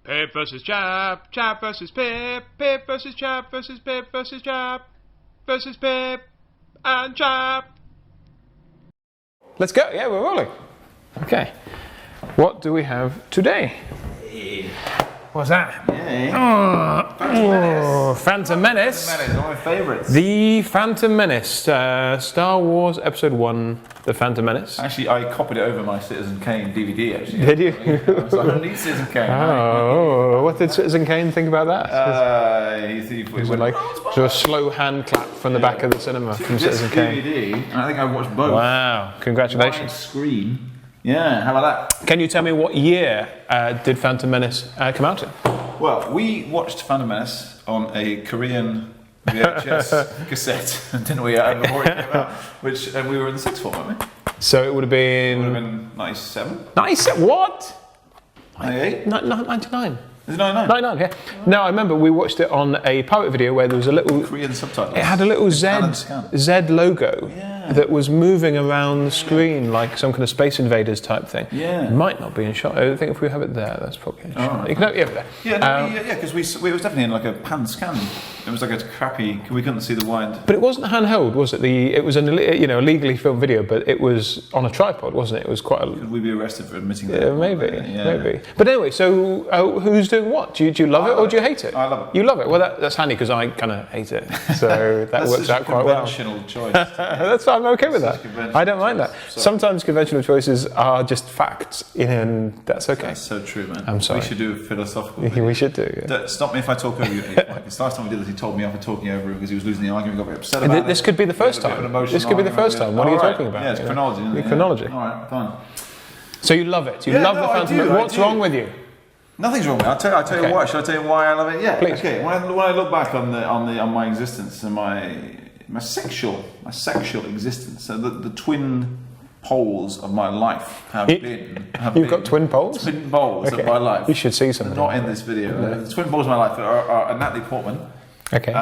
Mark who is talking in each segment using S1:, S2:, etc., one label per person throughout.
S1: Pip versus Chap, Chap versus Pip, Pip versus Chap versus Pip versus Chap versus Pip and Chap. Let's go. Yeah, we're rolling. Okay. What do we have today? What's that?
S2: Yeah.
S1: Phantom Menace.
S2: Phantom Menace, one of my favourites.
S1: The Phantom Menace, Star Wars Episode 1, The Phantom Menace.
S2: Actually, I copied it over my Citizen Kane DVD, actually.
S1: Did you?
S2: So I don't need Citizen Kane.
S1: Oh, what did Citizen Kane think about that?
S2: He
S1: Was it like a slow hand clap from the back of the cinema from Citizen Kane?
S2: DVD, and I think I watched both.
S1: Wow, congratulations.
S2: Screen. Yeah, how about that?
S1: Can you tell me what year did Phantom Menace come out in?
S2: Well, we watched Phantom Menace on a Korean VHS cassette, didn't we? Before it came out, and we were in the sixth form, weren't we?
S1: So it would have been...
S2: 97?
S1: 97? What?
S2: 98?
S1: 99.
S2: Is it 99?
S1: 99, yeah. No, I remember we watched it on a pirate video where there was a little...
S2: Korean subtitles.
S1: It had a little Z logo that was moving around the screen like some kind of Space Invaders type thing.
S2: Yeah.
S1: It might not be in shot. I think if we have it there, that's probably in shot.
S2: Right.
S1: You can have it there.
S2: Yeah, because it was definitely in like a pan scan. It was like a crappy... We couldn't see the wide...
S1: But it wasn't handheld, was it? It was a legally filmed video, but it was on a tripod, wasn't it? It was quite a...
S2: Could we be arrested for admitting that?
S1: Maybe. But anyway, so who's doing what? Do you love it or do you hate it?
S2: I love it.
S1: You love it? Well, that's handy because I kind of hate it. So that works out quite well.
S2: That's a conventional choice.
S1: That's I'm okay with that. I don't mind that. Sometimes conventional choices are just facts, and that's okay.
S2: That's so true, man.
S1: I'm sorry.
S2: We should do a philosophical
S1: We should do. Yeah.
S2: Don't stop me if I talk over you. Because last time we did this, he told me off for talking over him because he was losing the argument. Got very upset about it.
S1: This could be the first time. This could be the first time. What are you talking about?
S2: Yeah, it's chronology. Isn't it?
S1: Chronology.
S2: All right, fine.
S1: So you love it. You love the Phantom Menace. What's wrong with you?
S2: Nothing's wrong with it. I'll tell you why. Shall I tell you why I love it? Yeah.
S1: Please.
S2: Okay. When I look back on my existence and my sexual existence, so the twin poles of my life have been.
S1: You've got twin poles?
S2: Twin poles of my life.
S1: You should see something.
S2: Not in this video. No. The twin poles of my life are Natalie Portman.
S1: Okay.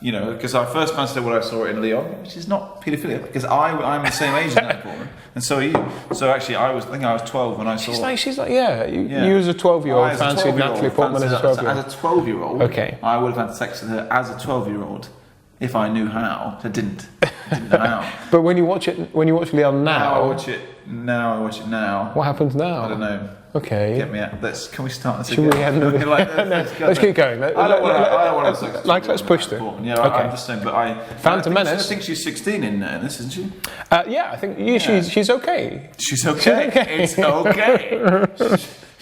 S2: Because I first fancied when I saw it in Leon, which is not paedophilia, because I'm the same age as Natalie Portman, and so are you. So actually, I think I was 12 when I saw it.
S1: She's like, you as a 12-year-old fancied Natalie Portman as a 12-year-old.
S2: As a 12-year-old,
S1: okay.
S2: I would have had sex with her as a 12-year-old if I knew how. I didn't know how.
S1: But when you watch Leon now,
S2: I watch it now.
S1: What happens now?
S2: I don't know.
S1: Okay.
S2: Get me out. Can we start this
S1: again?
S2: Should we end
S1: let's keep going.
S2: I don't want to have sex.
S1: Let's push through.
S2: Yeah,
S1: okay.
S2: I'm just saying, but
S1: Phantom Menace.
S2: I think she's 16 in this, isn't she?
S1: Yeah, I think she's okay.
S2: She's okay. It's okay.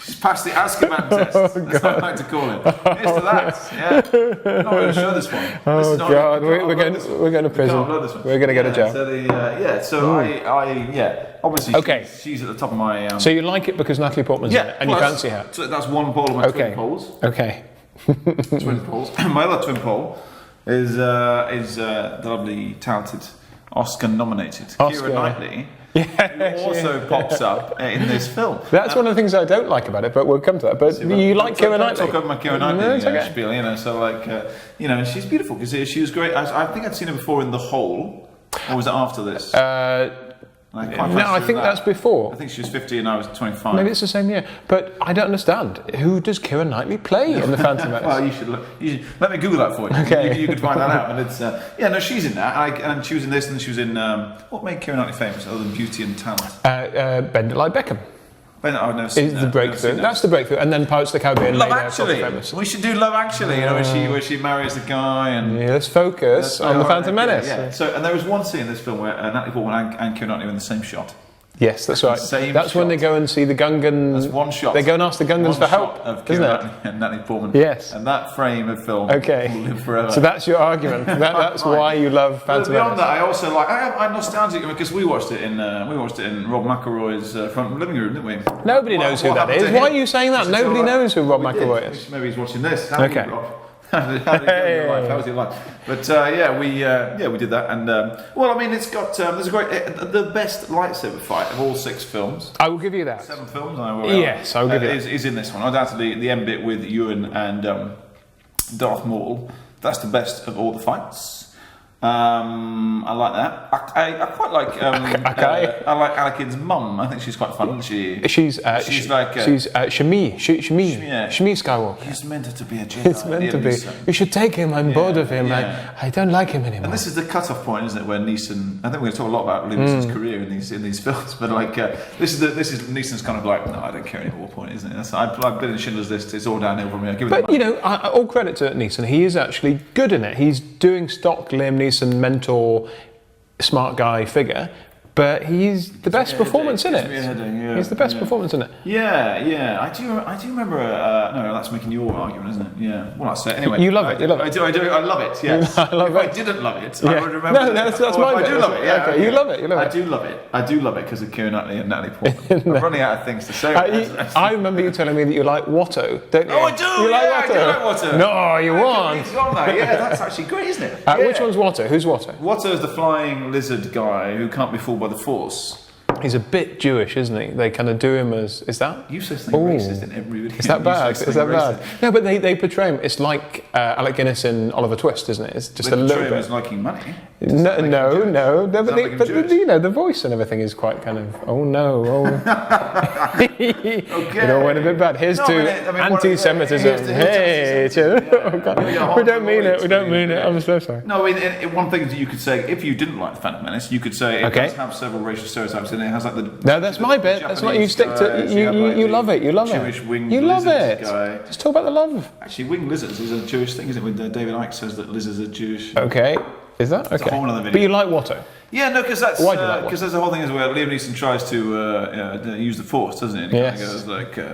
S2: She's passed the Azkaban test. That's what I like to call it. Here's to that. Yeah. I'm not going to show this one.
S1: Oh God, we're going to prison. We're going to go to jail.
S2: So obviously,
S1: okay.
S2: She's at the top of my.
S1: So you like it because Natalie Portman's in it, and you fancy her.
S2: So that's one pole of my twin poles.
S1: Okay.
S2: Twin poles. My other twin pole is the lovely, talented, Oscar-nominated Keira Knightley.
S1: Yes,
S2: who also pops up in this film.
S1: That's one of the things I don't like about it, but we'll come to that. But you like Keira Knightley?
S2: Talk over my Keira Knightley spiel, so like, and she's beautiful because she was great. I think I'd seen her before in The Hole, or was it after this?
S1: No, I think that's before.
S2: I think she was 50 and I was 25.
S1: Maybe it's the same year, but I don't understand. Who does Keira Knightley play in The Phantom Menace?
S2: Well, you should let me Google that for you.
S1: Okay.
S2: You could find that out. And it's she's in that. And she was in this, and she was in what made Keira Knightley famous other than beauty and talent?
S1: Bend It Like Beckham.
S2: I've never seen
S1: is the breakthrough. That's the breakthrough, and then Pirates of the Caribbean.
S2: Love Actually. We should do Love Actually. Where she marries the guy and.
S1: Yeah, let's focus on The Phantom Menace.
S2: Yeah. So, and there was one scene in this film where Natalie Portman and Keira Knightley were in the same shot.
S1: Yes, that's right. That's when they go and see the Gungan.
S2: That's one shot.
S1: They go and ask the Gungans for help, isn't it?
S2: And Natalie Portman.
S1: Yes.
S2: And that frame of film will live forever.
S1: So that's your argument. That's why you love Phantom Menace.
S2: Beyond that, I also like. I'm nostalgic because we watched it in Rob McElroy's front living room, didn't we?
S1: Nobody knows who that is. Why are you saying that? Nobody knows who Rob McElroy is.
S2: Maybe he's watching this.
S1: Okay.
S2: How was your life? But we did that, and it's got there's a great the best lightsaber fight of all 6 films.
S1: I will give you that.
S2: 7 films,
S1: yes, I will give you that.
S2: Is in this one. Undoubtedly, the end bit with Ewan and Darth Maul. That's the best of all the fights. I like that. I quite like. I like Anakin's mum. I think she's quite fun. She's
S1: Shmi Skywalker.
S2: He's meant to be a Jedi.
S1: He's meant to be. You should take him. I'm bored of him. I don't like him anymore.
S2: And this is the cut-off point, isn't it? Where Neeson. I think we're going to talk a lot about Liam Neeson's career in these films, but like this is Neeson's kind of like, no, I don't care anymore point, isn't it? I've been in Schindler's List. It's all downhill from here.
S1: But you know, all credit to Neeson. He is actually good in it. He's doing stock Liam Neeson mentor, smart guy figure, but he's the best performance in it. He's the best performance in it.
S2: Yeah. I do remember. No, that's making your argument, isn't it? Yeah. Well, that's it. Anyway,
S1: you love it. You love it.
S2: I do. I love it. Yes.
S1: I love
S2: if
S1: it.
S2: I didn't love it, I would remember.
S1: No, that's my bit.
S2: I do love it. Yeah.
S1: Okay. You love it. You love it.
S2: I do love it. I do love it because of Keira Knightley and Natalie Portman. I'm running out of things to say.
S1: I remember you telling me that you like Watto, don't you?
S2: Oh, I do.
S1: You like Watto?
S2: I do like Watto.
S1: No, you want.
S2: Yeah, that's actually great, isn't it?
S1: Which one's Watto? Who's Watto?
S2: Watto is the flying lizard guy who can't be fooled by the Force.
S1: He's a bit Jewish, isn't he? They kind of do him as... Is that?
S2: You say something racist in every video.
S1: Is that bad? Is that bad? No, but they portray him... It's like Alec Guinness in Oliver Twist, isn't it? It's just a little bit... They portray him
S2: as liking money.
S1: No. But you know, the voice and everything is quite kind of... Oh, no. Oh.
S2: Okay.
S1: It all went a bit bad. Here's to anti-Semitism. Hey! We don't mean it. We don't mean it. I'm so sorry.
S2: No, one thing that you could say, if you didn't like The Phantom Menace, you could say it does have several racial stereotypes in it. It has like the...
S1: No, that's my bit. That's what you stick to. You love it. You love it.
S2: Jewish winged
S1: you love it.
S2: Guy.
S1: Just talk about the love.
S2: Actually, winged lizards is a Jewish thing, isn't it? When David Icke says that lizards are Jewish.
S1: Okay. Is that? Okay.
S2: It's a whole other video.
S1: But you like Watto?
S2: Yeah, no, because that's...
S1: Why do you like Watto?
S2: Because there's the whole thing is where Liam Neeson tries to use the Force, doesn't he? And he
S1: yes.
S2: kind of goes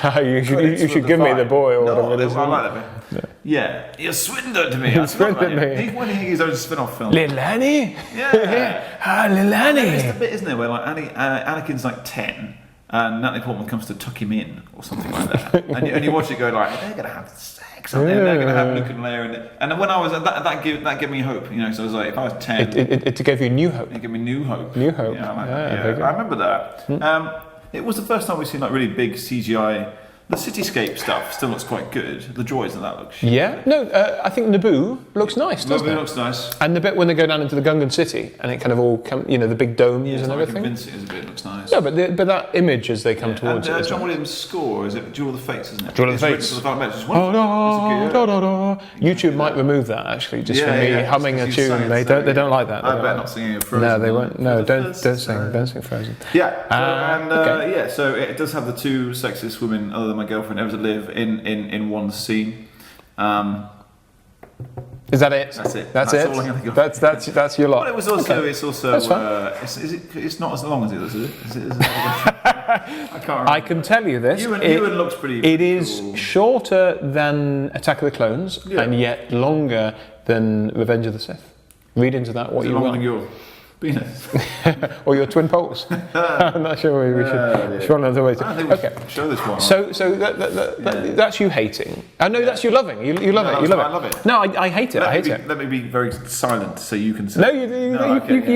S2: like...
S1: you should give me the boy or whatever it is.
S2: I like that bit. Yeah. You swindled me. You
S1: swindled me.
S2: He's winning his own spin-off film.
S1: Little Annie?
S2: Yeah.
S1: Little Annie.
S2: It's the bit, isn't it, where like Anakin's like 10 and Natalie Portman comes to tuck him in or something like that. and you watch it go like, they're going to have sex, aren't they? They're going to have Luke and Leia in it. And when I was... That gave me hope, you know, so I was like, if I was 10...
S1: It gave you new hope.
S2: It gave me new hope.
S1: New hope.
S2: Yeah, I like that. Yeah. I remember that. It was the first time we've seen like really big CGI. The cityscape stuff still looks quite good. The droids and that look shit.
S1: Yeah, no, I think Naboo looks nice, doesn't it?
S2: Naboo looks nice.
S1: And the bit when they go down into the Gungan city and it kind of all comes, you know, the big domes and everything.
S2: Convincing as a bit, looks nice.
S1: No, but that image as they come towards it.
S2: John Williams' score, is it Duel of the Fates, isn't it?
S1: Duel of the Fates. YouTube might remove that actually, just for me humming a tune. They don't like that.
S2: I bet not singing Frozen.
S1: No, they won't. No, don't sing Frozen.
S2: Yeah. So it does have the two sexiest women other than my girlfriend ever to live in one scene.
S1: Is that it?
S2: That's it.
S1: That's
S2: all I'm gonna think of.
S1: That's your lot.
S2: But it was also it's not as long as it is it? I can't remember.
S1: I can tell you this.
S2: Ewan looks pretty.
S1: It is shorter than Attack of the Clones and yet longer than Revenge of the Sith. Read into that what you will.
S2: Longer than your penis.
S1: Or your twin poles. I'm not sure we should run another way.
S2: I think we should show this one.
S1: So that's you hating. No, that's you loving. You love it. You love it.
S2: I love it.
S1: No, I hate it. I hate it.
S2: Let me be very silent so you can say.
S1: No, you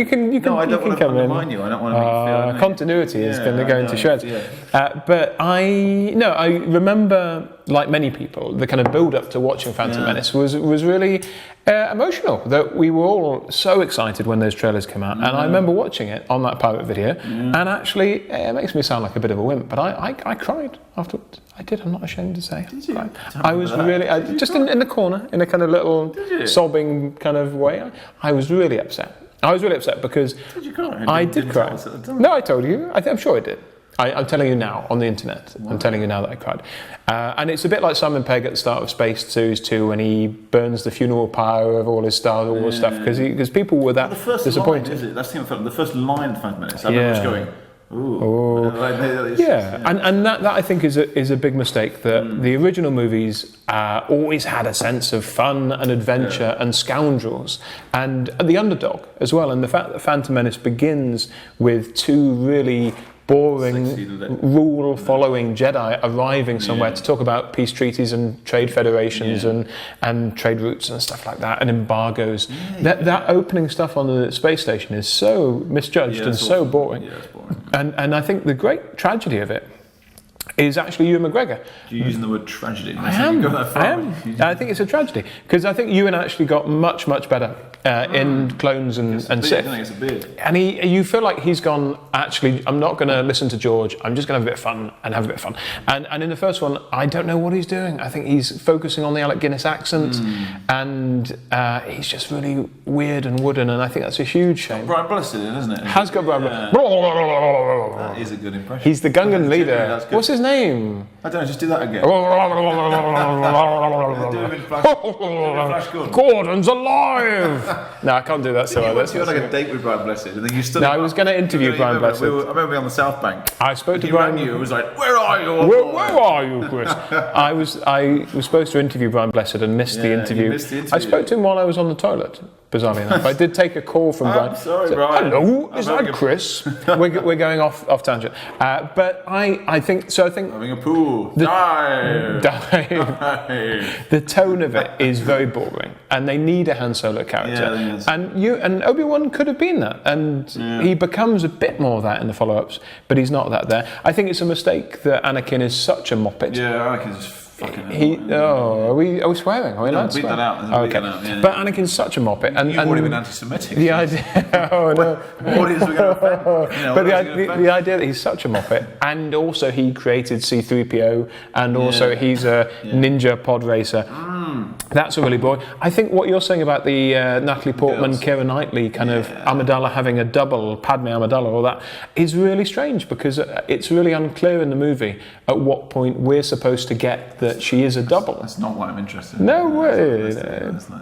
S1: can.
S2: No, I don't want to
S1: come in.
S2: undermine you. I don't want to make you feel
S1: continuity is going to go into shreds. But I remember, like many people, the kind of build-up to watching Phantom Menace was really emotional. That we were all so excited when those trailers came out, and I remember watching it on that pirate video, and actually it makes me sound like a bit of a wimp, but I cried afterwards. I did. I'm not ashamed to say.
S2: Did you?
S1: I was really just in the corner, in a kind of little sobbing kind of way. I was really upset. I was really upset because
S2: did you cry?
S1: I did cry. No, I told you. I'm sure I did. I'm telling you now on the internet. Wow. I'm telling you now that I cried. And it's a bit like Simon Pegg at the start of Space 2 when he burns the funeral pyre of all his Star Wars stuff because people were that disappointed.
S2: Line, is it? That's the first line of Phantom Menace. I remember just going, ooh.
S1: Oh. And that I think is a big mistake. That the original movies always had a sense of fun and adventure and scoundrels and the underdog as well. And the fact that Phantom Menace begins with two really boring, rule-following Jedi arriving somewhere to talk about peace treaties and trade federations and trade routes and stuff like that, and embargoes. That opening stuff on the space station is so misjudged and so boring. Yeah, it's boring. And I think the great tragedy of it is actually Ewan McGregor.
S2: You're using the word tragedy.
S1: I am. I think it's a tragedy because I think Ewan actually got much, much better in Clones and Sith.
S2: It's a beard.
S1: And you feel like he's gone, actually, I'm not going to listen to George, I'm just going to have a bit of fun and have a bit of fun. And in the first one, I don't know what he's doing. I think he's focusing on the Alec Guinness accent, and he's just really weird and wooden, and I think that's a huge shame.
S2: Brian Blessed, isn't it?
S1: Has got Brian Blessed.
S2: That is a good impression.
S1: He's the Gungan leader. What's his name?
S2: I don't know, just do that again. Flash Gordon.
S1: Gordon's alive! No, I can't do that. So
S2: you had like a date with Brian Blessed, and then you stood.
S1: No, I was going to interview Brian Blessed.
S2: I remember being on the South Bank.
S1: I spoke to
S2: He
S1: Brian.
S2: rang you. It was like, "Where are you?
S1: Where are you, Chris?" I was supposed to interview Brian Blessed and missed the interview.
S2: You missed the interview.
S1: I spoke to him while I was on the toilet. Bizarrely enough, I did take a call from Brian.
S2: I'm sorry, Brian.
S1: Hello, is that Chris? We're going off tangent. But I think
S2: Having a poo. Dive.
S1: The tone of it is very boring, and they need a Han Solo character.
S2: Yeah,
S1: and Obi-Wan could have been that, and he becomes a bit more of that in the follow-ups, but he's not that there. I think it's a mistake that Anakin is such a moppet.
S2: Yeah, Anakin's fucking.
S1: Are we swearing? Are we allowed to
S2: beat
S1: swear?
S2: that out.
S1: Okay. But Anakin's such a moppet, and
S2: You've already been anti-Semitic.
S1: the idea. Oh no.
S2: What audience are we going to offend?
S1: But the idea that he's such a moppet, and also he created C-3PO, and also he's a ninja pod racer. That's a really boring. I think what you're saying about the Natalie Portman, Keira Knightley kind of Amidala having a double, Padme Amidala, all that, is really strange, because it's really unclear in the movie at what point we're supposed to get that she is a double.
S2: That's not why I'm interested in.
S1: No way.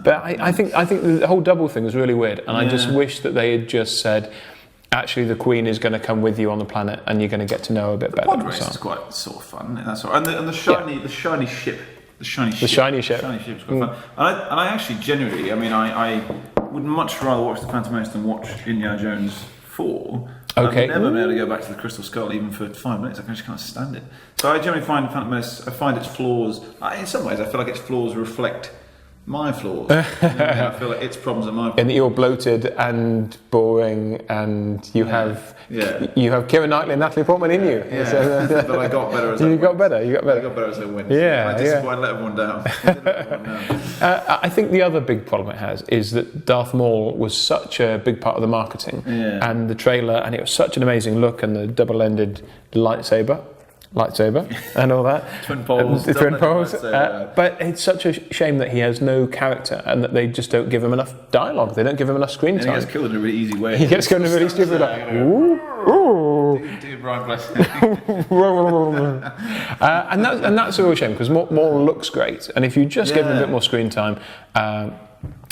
S1: But I think the whole double thing is really weird, and I just wish that they had just said, actually, the Queen is going to come with you on the planet, and you're going to get to know her a bit better.
S2: The pod race is quite sort of fun, isn't it? That's all right. And the shiny ship. The shiny ship is quite fun. And I actually genuinely, I would much rather watch The Phantom Menace than watch Indiana Jones 4.
S1: Okay.
S2: I've never been able to go back to the Crystal Skull even for 5 minutes. I just can't stand it. So I generally find Phantom Menace, I find its flaws, in some ways I feel like its flaws reflect my flaws. I feel like its problems are my problems.
S1: And you're bloated and boring, and you have Keira Knightley and Natalie Portman in you.
S2: Yeah, so, but I got better as I
S1: You
S2: went.
S1: got better.
S2: I got better as I went.
S1: Yeah,
S2: I let everyone down.
S1: I think the other big problem it has is that Darth Maul was such a big part of the marketing and the trailer, and it was such an amazing look, and the double-ended lightsaber and all that.
S2: Twin poles.
S1: The twin poles. But it's such a shame that he has no character, and that they just don't give him enough dialogue. They don't give him enough screen time.
S2: He gets killed in a really easy way.
S1: He gets killed in a really stupid way.
S2: Do Brian Blessed.
S1: And that's a real shame, because Maul looks great, and if you just give him a bit more screen time,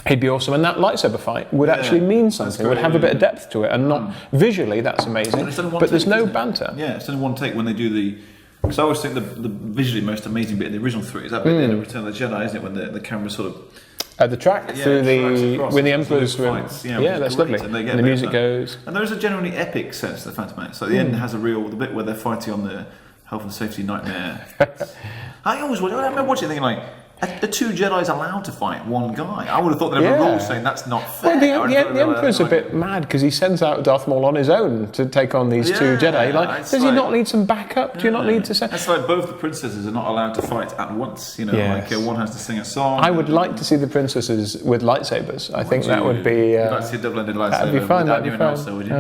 S1: he'd be awesome. And that lightsaber fight would actually mean something, would have a bit of depth to it, and not visually that's amazing, but there's no banter.
S2: Yeah, it's only one take when they do the. Because I always think the visually most amazing bit in the original 3 is that bit in Return of the Jedi, isn't it? When the camera sort of
S1: the track through when the Emperor's
S2: fights,
S1: that's lovely. And the music goes.
S2: And there is a generally epic sense to the Phantom Menace. Like the end has the bit where they're fighting on the Health and Safety Nightmare. I remember watching thinking like, are 2 Jedi's allowed to fight one guy? I would have thought there'd be a rule saying that's not fair.
S1: Well, the Emperor's a bit mad, because he sends out Darth Maul on his own to take on these 2 Jedi. Does he not need some backup? Do you not need to say?
S2: It's like both the princesses are not allowed to fight at once. One has to sing a song.
S1: I would like to see the princesses with lightsabers. I think that would be.
S2: You'd like to see a double-ended lightsaber.
S1: That'd be fun. That'd be fun.
S2: Also, would you?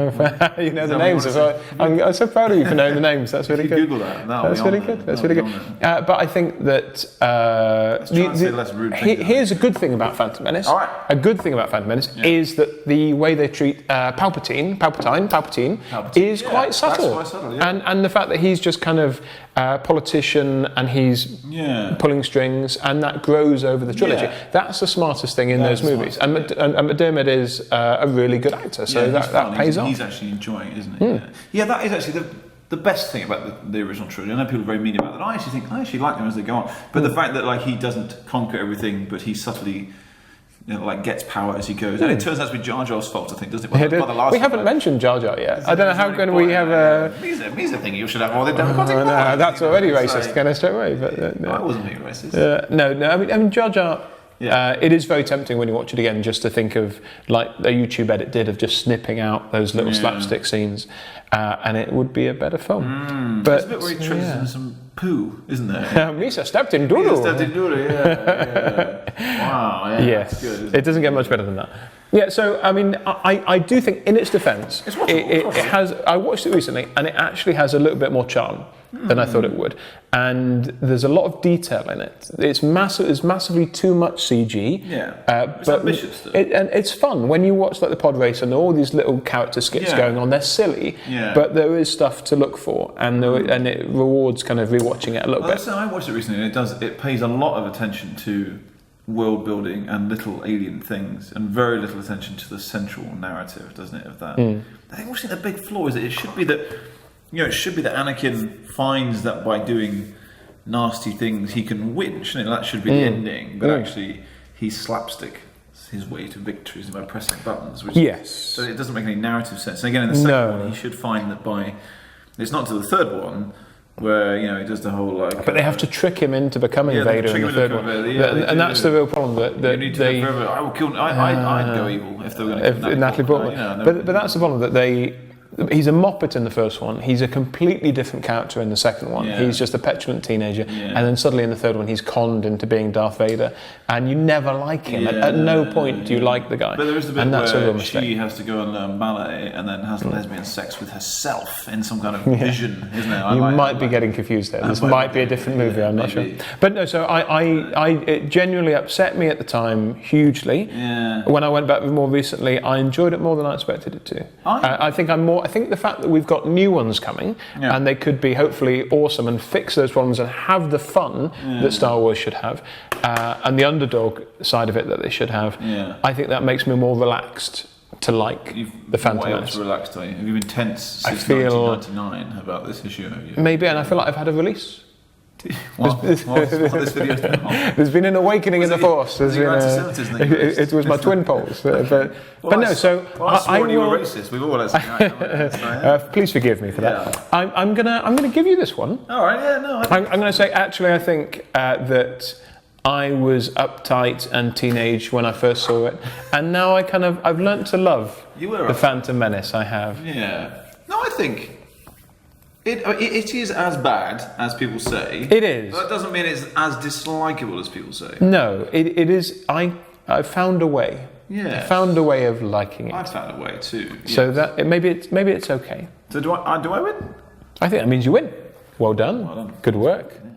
S1: You know the names as well. I'm so proud of you for knowing the names. That's really good.
S2: Google that.
S1: That's really good. That's really good. But I think that
S2: less rude.
S1: Here's a good thing about Phantom Menace.
S2: All right.
S1: A good thing about Phantom Menace is that the way they treat Palpatine is quite subtle.
S2: That's quite subtle,
S1: And the fact that he's just kind of a politician, and he's pulling strings, and that grows over the trilogy. That's the smartest thing in those movies. And McDermott is a really good actor, so that pays off.
S2: He's actually enjoying it, isn't he? Yeah, that is actually the best thing about the original trilogy. I know people are very mean about that. I actually like them as they go on. But the fact that he doesn't conquer everything, but he subtly gets power as he goes. And it turns out to be Jar Jar's fault, I think, doesn't it?
S1: We haven't mentioned Jar Jar yet. I don't know how can we have a...
S2: He's a thing you should have more than
S1: that's already racist, kind of straight away. But
S2: I wasn't being racist.
S1: No. I mean, Jar Jar...
S2: Yeah.
S1: It is very tempting when you watch it again just to think of like the YouTube edit did of just snipping out those little slapstick scenes, and it would be a better film.
S2: There's a bit where he treads in some poo, isn't there?
S1: Misa stepped in doodle.
S2: Wow,
S1: Yes,
S2: that's good,
S1: it doesn't get much better than that. Yeah, so I mean, I do think in its defence, it has. I watched it recently, and it actually has a little bit more charm than I thought it would. And there's a lot of detail in it. It's massive. It's massively too much CG.
S2: Yeah, it's
S1: but
S2: ambitious though.
S1: and it's fun when you watch like the pod race and all these little character skits going on. They're silly, but there is stuff to look for, and and it rewards kind of rewatching it a little bit.
S2: So I watched it recently, and it pays a lot of attention to world building and little alien things, and very little attention to the central narrative, doesn't it? Of that, I think the big flaw is that it should be that Anakin finds that by doing nasty things he can win, shouldn't it? That should be the ending, but actually he slapstick his way to victories by pressing buttons. So it doesn't make any narrative sense. And again, in the second one, he should find that by it's not to the third one. Where he does the whole like, but
S1: they have to trick him into becoming Vader in the third one, and that's the real problem. That
S2: you need to I will kill. I'd go evil if they were going to kill
S1: Natalie Portman. But that's the problem that he's a moppet in the first one. He's a completely different character in the second one. He's just a petulant teenager, and then suddenly in the third one he's conned into being Darth Vader, and you never like him. At no point do you like the guy.
S2: But there is the bit where she has to go and learn ballet and then has lesbian sex with herself in some kind of vision, isn't there?
S1: You might be getting confused there. This might be a different movie. I'm not sure. But no, so it genuinely upset me at the time hugely. When I went back more recently, I enjoyed it more than I expected it to. I think the fact that we've got new ones coming and they could be hopefully awesome and fix those problems and have the fun that Star Wars should have, and the underdog side of it that they should have, I think that makes me more relaxed to like the Phantom Menace.
S2: Relaxed, are you? Have you been tense since 1999 about this issue? Have you?
S1: Maybe, and I feel like I've had a release.
S2: This video's been on.
S1: There's been an awakening in the Force. It was my twin poles. But no, so
S2: I will. You were racist. We've all had
S1: please forgive me for that. I'm gonna give you this one.
S2: All right. Yeah. No.
S1: I'm gonna say actually I think that I was uptight and teenage when I first saw it, and now I've learnt to love the Phantom Menace. I have.
S2: Yeah. No, I think. It is as bad as people say.
S1: It is.
S2: But that doesn't mean it's as dislikable as people say.
S1: No, it is. I found a way.
S2: Yeah.
S1: I found a way of liking it.
S2: I found a way too. Yes.
S1: So that maybe it's okay.
S2: So do I win?
S1: I think that means you win. Well done.
S2: Well done.
S1: Good work.
S2: Yeah.